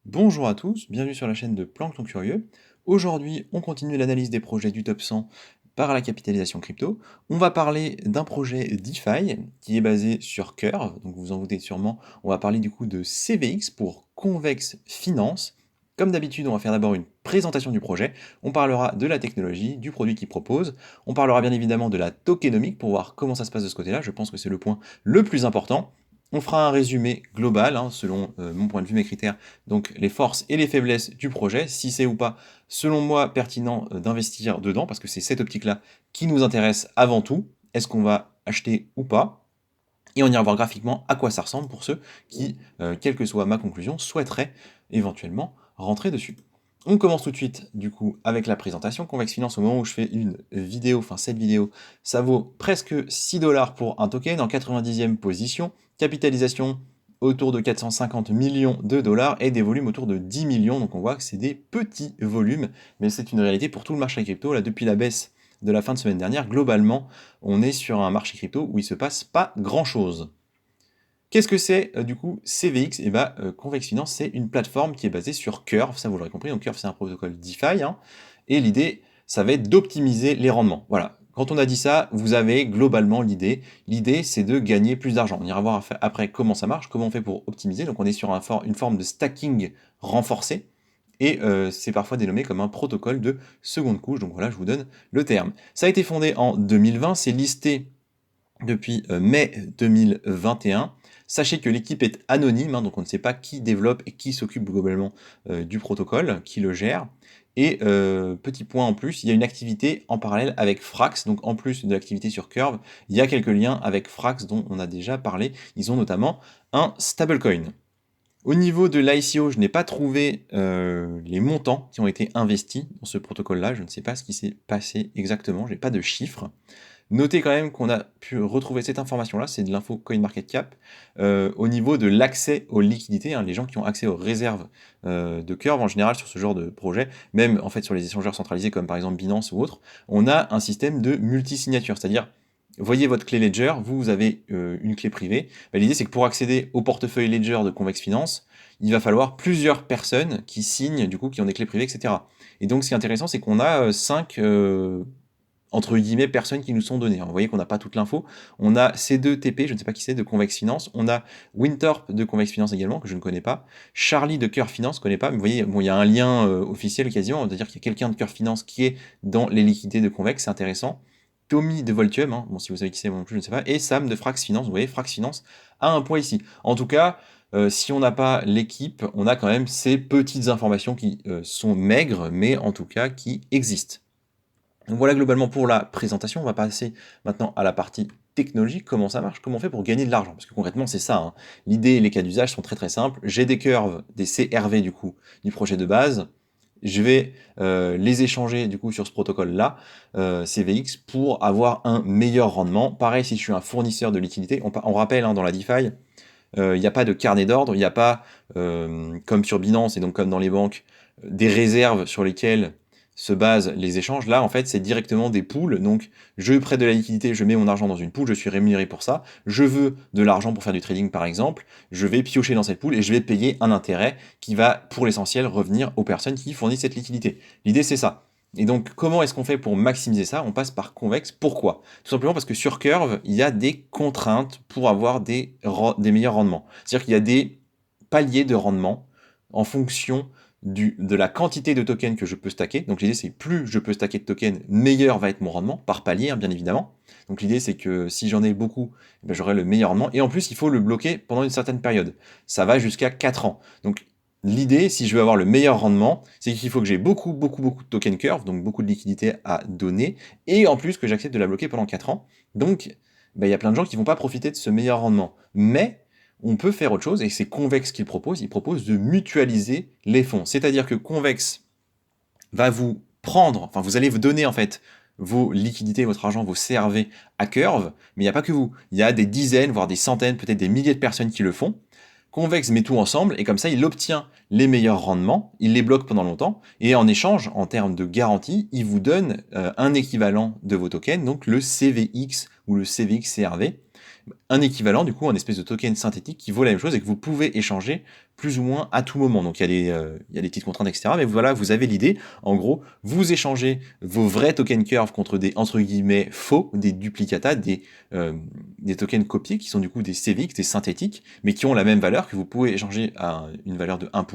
Bonjour à tous, bienvenue sur la chaîne de Plancton Curieux. Aujourd'hui, on continue l'analyse des projets du top 100 par la capitalisation crypto. On va parler d'un projet DeFi qui est basé sur Curve, donc vous en doutez sûrement. On va parler du coup de CVX pour Convex Finance. Comme d'habitude, on va faire d'abord une présentation du projet. On parlera de la technologie, du produit qu'il propose. On parlera bien évidemment de la tokenomique pour voir comment ça se passe de ce côté-là. Je pense que c'est le point le plus important. On fera un résumé global, selon mon point de vue, mes critères, donc les forces et les faiblesses du projet, si c'est ou pas, selon moi, pertinent d'investir dedans, parce que c'est cette optique-là qui nous intéresse avant tout. Est-ce qu'on va acheter ou pas? Et on ira voir graphiquement à quoi ça ressemble pour ceux qui, quelle que soit ma conclusion, souhaiteraient éventuellement rentrer dessus. On commence tout de suite, du coup, avec la présentation. Convex Finance, au moment où je fais une vidéo, enfin cette vidéo, ça vaut presque 6 dollars pour un token en 90e position. Capitalisation autour de 450 millions de dollars et des volumes autour de 10 millions. Donc on voit que c'est des petits volumes, mais c'est une réalité pour tout le marché crypto. Là, depuis la baisse de la fin de semaine dernière, globalement, on est sur un marché crypto où il se passe pas grand-chose. Qu'est-ce que c'est du coup CVX? Et bah, Convex Finance, c'est une plateforme qui est basée sur Curve, ça vous l'aurez compris. Donc Curve, c'est un protocole DeFi, et l'idée, ça va être d'optimiser les rendements. Voilà. Quand on a dit ça, vous avez globalement l'idée. L'idée, c'est de gagner plus d'argent. On ira voir après comment ça marche, comment on fait pour optimiser. Donc on est sur une forme de stacking renforcé. Et c'est parfois dénommé comme un protocole de seconde couche. Donc voilà, je vous donne le terme. Ça a été fondé en 2020, c'est listé depuis mai 2021. Sachez que l'équipe est anonyme, donc on ne sait pas qui développe et qui s'occupe globalement du protocole, qui le gère. Et petit point en plus, il y a une activité en parallèle avec Frax, donc en plus de l'activité sur Curve, il y a quelques liens avec Frax dont on a déjà parlé. Ils ont notamment un stablecoin. Au niveau de l'ICO, je n'ai pas trouvé les montants qui ont été investis dans ce protocole-là. Je ne sais pas ce qui s'est passé exactement, je n'ai pas de chiffres. Notez quand même qu'on a pu retrouver cette information-là, c'est de l'info CoinMarketCap, au niveau de l'accès aux liquidités, les gens qui ont accès aux réserves de Curve en général sur ce genre de projet, même en fait sur les échangeurs centralisés comme par exemple Binance ou autres, on a un système de multisignature, c'est-à-dire voyez votre clé Ledger, vous avez une clé privée. Bah, l'idée c'est que pour accéder au portefeuille Ledger de Convex Finance, il va falloir plusieurs personnes qui signent, du coup, qui ont des clés privées, etc. Et donc ce qui est intéressant, c'est qu'on a 5 entre guillemets, personnes qui nous sont données. Vous voyez qu'on n'a pas toute l'info. On a C2TP, je ne sais pas qui c'est, de Convex Finance. On a Wintorp de Convex Finance également, que je ne connais pas. Charlie de Curve Finance, je ne connais pas. Mais vous voyez, bon, il y a un lien officiel quasiment. On va dire qu'il y a quelqu'un de Curve Finance qui est dans les liquidités de Convex, c'est intéressant. Tommy de Voltium, bon, si vous savez qui c'est, moi non plus, je ne sais pas. Et Sam de Frax Finance. Vous voyez, Frax Finance a un point ici. En tout cas, si on n'a pas l'équipe, on a quand même ces petites informations qui sont maigres, mais en tout cas qui existent. Donc voilà globalement pour la présentation. On va passer maintenant à la partie technologique, comment ça marche, comment on fait pour gagner de l'argent. Parce que concrètement, c'est ça. L'idée et les cas d'usage sont très très simples. J'ai des curves, des CRV du coup, du projet de base. Je vais les échanger du coup sur ce protocole-là, CVX, pour avoir un meilleur rendement. Pareil, si je suis un fournisseur de liquidité, on rappelle dans la DeFi, il n'y a pas de carnet d'ordre, il n'y a pas, comme sur Binance et donc comme dans les banques, des réserves sur lesquelles se basent les échanges. Là, en fait, c'est directement des pools. Donc, je prête de la liquidité, je mets mon argent dans une pool, je suis rémunéré pour ça. Je veux de l'argent pour faire du trading, par exemple. Je vais piocher dans cette pool et je vais payer un intérêt qui va, pour l'essentiel, revenir aux personnes qui fournissent cette liquidité. L'idée, c'est ça. Et donc, comment est-ce qu'on fait pour maximiser ça? On passe par Convex. Pourquoi? Tout simplement parce que sur Curve, il y a des contraintes pour avoir des meilleurs rendements. C'est-à-dire qu'il y a des paliers de rendement en fonction de la quantité de tokens que je peux stacker. Donc l'idée c'est plus je peux stacker de tokens, meilleur va être mon rendement, par palier bien évidemment. Donc l'idée c'est que si j'en ai beaucoup, j'aurai le meilleur rendement. Et en plus il faut le bloquer pendant une certaine période. Ça va jusqu'à 4 ans. Donc l'idée, si je veux avoir le meilleur rendement, c'est qu'il faut que j'ai beaucoup de token curve, donc beaucoup de liquidités à donner, et en plus que j'accepte de la bloquer pendant 4 ans. Donc, il y a plein de gens qui vont pas profiter de ce meilleur rendement. Mais, on peut faire autre chose, et c'est Convex qu'il propose. Il propose de mutualiser les fonds. C'est-à-dire que Convex va vous prendre, enfin, vous allez vous donner, en fait, vos liquidités, votre argent, vos CRV à Curve, mais il n'y a pas que vous. Il y a des dizaines, voire des centaines, peut-être des milliers de personnes qui le font. Convex met tout ensemble et comme ça, il obtient les meilleurs rendements, il les bloque pendant longtemps et en échange, en termes de garantie, il vous donne un équivalent de vos tokens, donc le CVX ou le CVX CRV. un équivalent, du coup, un espèce de token synthétique qui vaut la même chose et que vous pouvez échanger plus ou moins à tout moment. Donc il y a des petites contraintes, etc. Mais voilà, vous avez l'idée. En gros, vous échangez vos vrais tokens Curve contre des, entre guillemets, faux, des duplicata, des tokens copiés qui sont du coup des CVX, des synthétiques, mais qui ont la même valeur, que vous pouvez échanger à une valeur de 1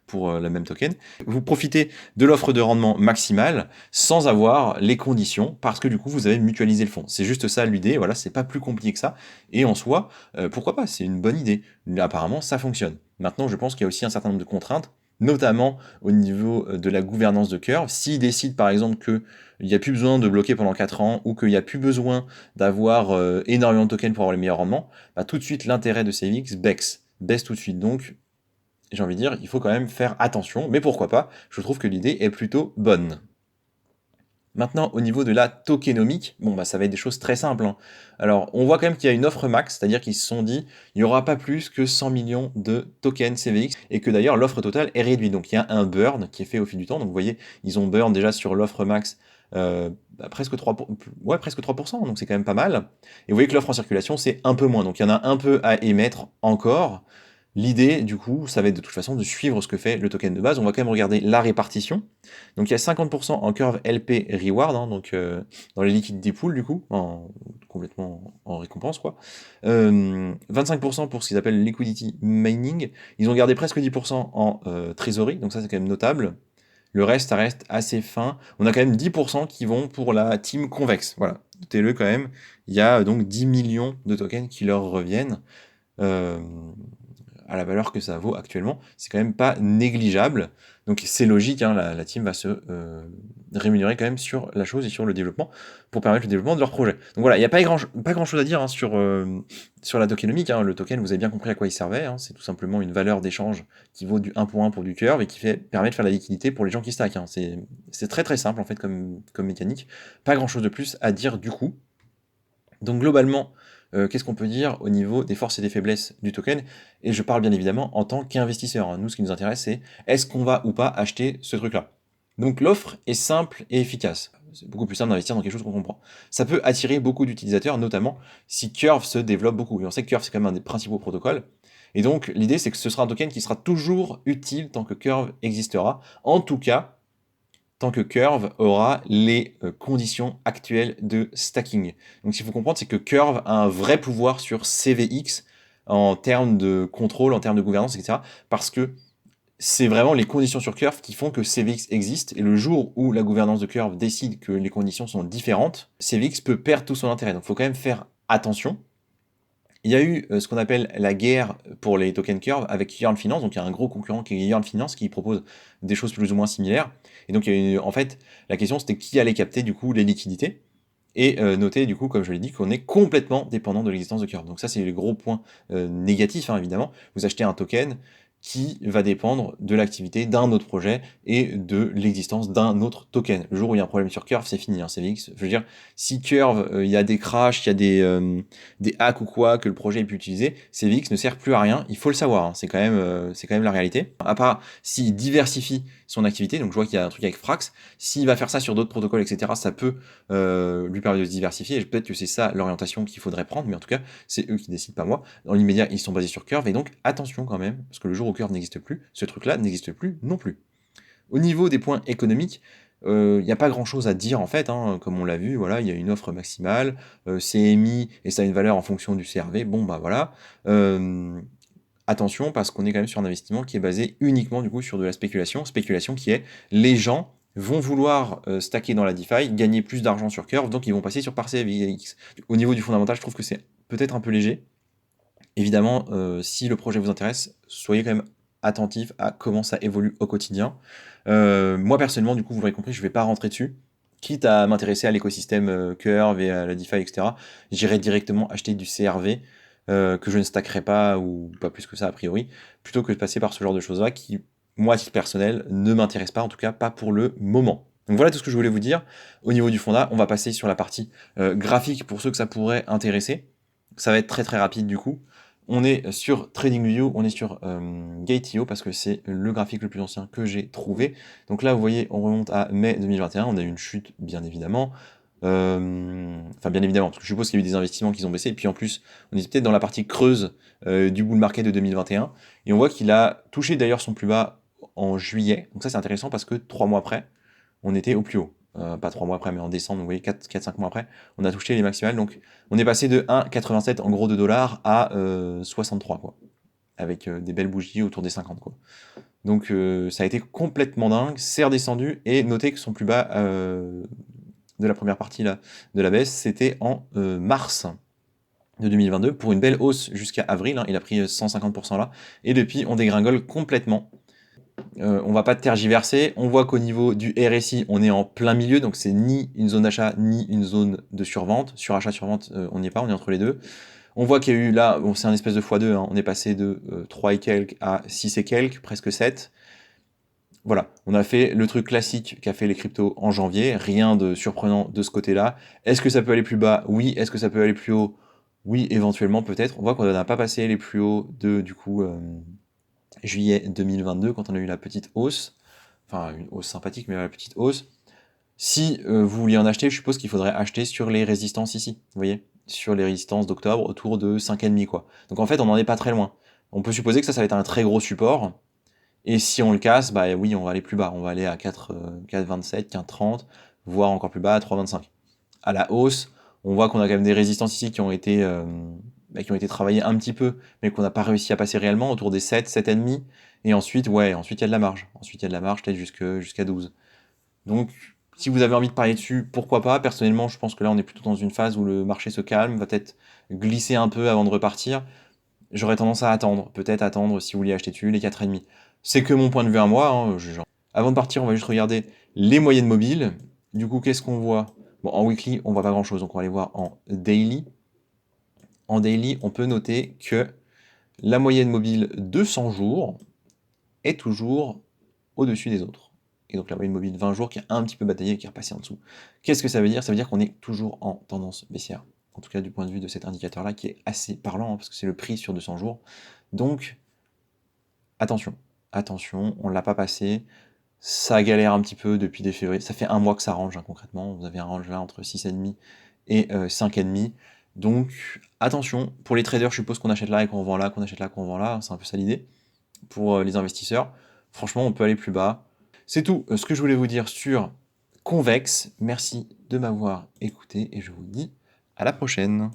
pour le même token. Vous profitez de l'offre de rendement maximale sans avoir les conditions, parce que du coup, vous avez mutualisé le fonds. C'est juste ça l'idée, voilà, c'est pas plus compliqué que ça. Et en soi, pourquoi pas, c'est une bonne idée. Apparemment, ça fonctionne. Maintenant, je pense qu'il y a aussi un certain nombre de contraintes, notamment au niveau de la gouvernance de Curve. S'ils décident par exemple qu'il n'y a plus besoin de bloquer pendant 4 ans, ou qu'il n'y a plus besoin d'avoir énormément de tokens pour avoir les meilleurs rendements, bah, tout de suite l'intérêt de CVX baisse tout de suite. Donc, j'ai envie de dire, il faut quand même faire attention, mais pourquoi pas, je trouve que l'idée est plutôt bonne. Maintenant, au niveau de la tokenomique, bon, bah, ça va être des choses très simples, hein. Alors, on voit quand même qu'il y a une offre max, c'est-à-dire qu'ils se sont dit, il n'y aura pas plus que 100 millions de tokens CVX, et que d'ailleurs, l'offre totale est réduite. Donc, il y a un burn qui est fait au fil du temps. Donc, vous voyez, ils ont burn déjà sur l'offre max presque 3%, donc c'est quand même pas mal. Et vous voyez que l'offre en circulation, c'est un peu moins. Donc, il y en a un peu à émettre encore. L'idée, du coup, ça va être de toute façon de suivre ce que fait le token de base. On va quand même regarder la répartition. Donc il y a 50% en curve LP reward, hein, donc dans les liquides des pools, du coup, complètement en récompense, quoi. 25% pour ce qu'ils appellent liquidity mining. Ils ont gardé presque 10% en trésorerie, donc ça c'est quand même notable. Le reste, ça reste assez fin. On a quand même 10% qui vont pour la team convexe. Voilà, notez-le quand même. Il y a donc 10 millions de tokens qui leur reviennent. Euh, à la valeur que ça vaut actuellement, c'est quand même pas négligeable. Donc c'est logique, hein, la team va se rémunérer quand même sur la chose et sur le développement pour permettre le développement de leur projet. Donc voilà, il n'y a pas grand chose à dire, hein, sur la tokenomique, hein. Le token, vous avez bien compris à quoi il servait, hein. C'est tout simplement une valeur d'échange qui vaut du 1 pour 1 pour du curve et qui permet de faire la liquidité pour les gens qui stackent, hein. C'est très très simple en fait comme mécanique. Pas grand chose de plus à dire du coup. Donc globalement, qu'est-ce qu'on peut dire au niveau des forces et des faiblesses du token? Et je parle bien évidemment en tant qu'investisseur, hein. Nous, ce qui nous intéresse, c'est est-ce qu'on va ou pas acheter ce truc-là? Donc l'offre est simple et efficace. C'est beaucoup plus simple d'investir dans quelque chose qu'on comprend. Ça peut attirer beaucoup d'utilisateurs, notamment si Curve se développe beaucoup. Et on sait que Curve, c'est quand même un des principaux protocoles. Et donc l'idée, c'est que ce sera un token qui sera toujours utile tant que Curve existera. En tout cas, tant que Curve aura les conditions actuelles de stacking. Donc ce qu'il faut comprendre, c'est que Curve a un vrai pouvoir sur CVX en termes de contrôle, en termes de gouvernance, etc. Parce que c'est vraiment les conditions sur Curve qui font que CVX existe, et le jour où la gouvernance de Curve décide que les conditions sont différentes, CVX peut perdre tout son intérêt. Donc il faut quand même faire attention. Il y a eu ce qu'on appelle la guerre pour les tokens Curve avec Yearn Finance, donc il y a un gros concurrent qui est Yearn Finance qui propose des choses plus ou moins similaires. Et donc il y a eu, en fait, la question c'était qui allait capter du coup les liquidités. Et notez du coup, comme je l'ai dit, qu'on est complètement dépendant de l'existence de Curve. Donc ça c'est le gros point négatif, hein, évidemment. Vous achetez un token qui va dépendre de l'activité d'un autre projet et de l'existence d'un autre token. Le jour où il y a un problème sur Curve, c'est fini, hein, CVX. Je veux dire, si Curve, il y a des crashs, il y a des hacks ou quoi, que le projet est pu utiliser, CVX ne sert plus à rien, il faut le savoir, hein. C'est quand même la réalité. À part s'il diversifie son activité, donc je vois qu'il y a un truc avec Frax, s'il va faire ça sur d'autres protocoles, etc., ça peut lui permettre de se diversifier, et peut-être que c'est ça l'orientation qu'il faudrait prendre, mais en tout cas, c'est eux qui décident, pas moi. Dans l'immédiat, ils sont basés sur Curve, et donc attention quand même, parce que le jour où Curve n'existe plus, ce truc-là n'existe plus non plus. Au niveau des points économiques, il n'y a pas grand-chose à dire en fait, hein, comme on l'a vu, voilà, il y a une offre maximale, c'est émis et ça a une valeur en fonction du CRV, bon bah voilà. Attention, parce qu'on est quand même sur un investissement qui est basé uniquement du coup sur de la spéculation qui est les gens vont vouloir stacker dans la DeFi, gagner plus d'argent sur Curve, donc ils vont passer sur ParCVX. Au niveau du fondamental, je trouve que c'est peut-être un peu léger. Évidemment, si le projet vous intéresse, soyez quand même attentif à comment ça évolue au quotidien. Moi personnellement, du coup, vous l'aurez compris, je ne vais pas rentrer dessus. Quitte à m'intéresser à l'écosystème Curve et à la DeFi, etc., j'irai directement acheter du CRV que je ne stackerai pas, ou pas plus que ça a priori, plutôt que de passer par ce genre de choses-là qui, moi, à titre personnel, ne m'intéresse pas, en tout cas pas pour le moment. Donc voilà tout ce que je voulais vous dire. Au niveau du fonda, on va passer sur la partie graphique pour ceux que ça pourrait intéresser. Ça va être très très rapide du coup. On est sur TradingView, on est sur Gate.io parce que c'est le graphique le plus ancien que j'ai trouvé. Donc là, vous voyez, on remonte à mai 2021, on a eu une chute bien évidemment. Enfin, bien évidemment, parce que je suppose qu'il y a eu des investissements qui ont baissé. Et puis en plus, on est peut-être dans la partie creuse du bull market de 2021. Et on voit qu'il a touché d'ailleurs son plus bas en juillet. Donc ça, c'est intéressant parce que 3 mois après, on était au plus haut. Pas 3 mois après, mais en décembre, vous voyez, 4-5 mois après, on a touché les maximales. Donc on est passé de 1,87 en gros de dollars à 63, quoi. Avec des belles bougies autour des 50, quoi. Donc ça a été complètement dingue, c'est redescendu, et notez que son plus bas de la première partie là, de la baisse, c'était en mars de 2022, pour une belle hausse jusqu'à avril, hein, il a pris 150% là, et depuis on dégringole complètement. On va pas tergiverser, on voit qu'au niveau du RSI, on est en plein milieu, donc c'est ni une zone d'achat, ni une zone de survente. Surachat, survente, on n'y est pas, on est entre les deux. On voit qu'il y a eu là, bon, c'est un espèce de x2, hein, on est passé de 3 et quelques à 6 et quelques, presque 7. Voilà, on a fait le truc classique qu'a fait les cryptos en janvier, rien de surprenant de ce côté-là. Est-ce que ça peut aller plus bas? Oui. Est-ce que ça peut aller plus haut? Oui, éventuellement, peut-être. On voit qu'on n'a pas passé les plus hauts de, du coup, juillet 2022, quand on a eu la petite hausse. Enfin, une hausse sympathique, mais la petite hausse. Si vous vouliez en acheter, je suppose qu'il faudrait acheter sur les résistances ici, vous voyez? Sur les résistances d'octobre, autour de 5,5, quoi. Donc en fait, on n'en est pas très loin. On peut supposer que ça va être un très gros support. Et si on le casse, bah oui, on va aller plus bas. On va aller à 4,27, 4,30, voire encore plus bas à 3,25. À la hausse, on voit qu'on a quand même des résistances ici qui ont été travaillées un petit peu, mais qu'on n'a pas réussi à passer réellement, autour des 7, 7,5. Et ensuite, ouais, ensuite il y a de la marge. Ensuite, il y a de la marge, peut-être jusqu'à 12. Donc, si vous avez envie de parier dessus, pourquoi pas. Personnellement, je pense que là, on est plutôt dans une phase où le marché se calme, va peut-être glisser un peu avant de repartir. J'aurais tendance à attendre, peut-être attendre si vous voulez acheter dessus les 4,5. C'est que mon point de vue à moi, hein, Avant de partir, on va juste regarder les moyennes mobiles. Du coup, qu'est-ce qu'on voit? Bon, en weekly, on voit pas grand-chose, donc on va aller voir en daily. En daily, on peut noter que la moyenne mobile de 100 jours est toujours au-dessus des autres. Et donc la moyenne mobile de 20 jours qui a un petit peu bataillé et qui est repassée en dessous. Qu'est-ce que ça veut dire? Ça veut dire qu'on est toujours en tendance baissière. En tout cas, du point de vue de cet indicateur-là, qui est assez parlant, hein, parce que c'est le prix sur 200 jours. Donc, attention, attention, on ne l'a pas passé. Ça galère un petit peu depuis dès février. Ça fait un mois que ça range, hein, concrètement. Vous avez un range là entre 6,5 et 5,5. Donc, attention. Pour les traders, je suppose qu'on achète là et qu'on vend là, qu'on achète là, qu'on vend là. C'est un peu ça l'idée. Pour les investisseurs, franchement, on peut aller plus bas. C'est tout ce que je voulais vous dire sur Convex. Merci de m'avoir écouté et je vous dis à la prochaine.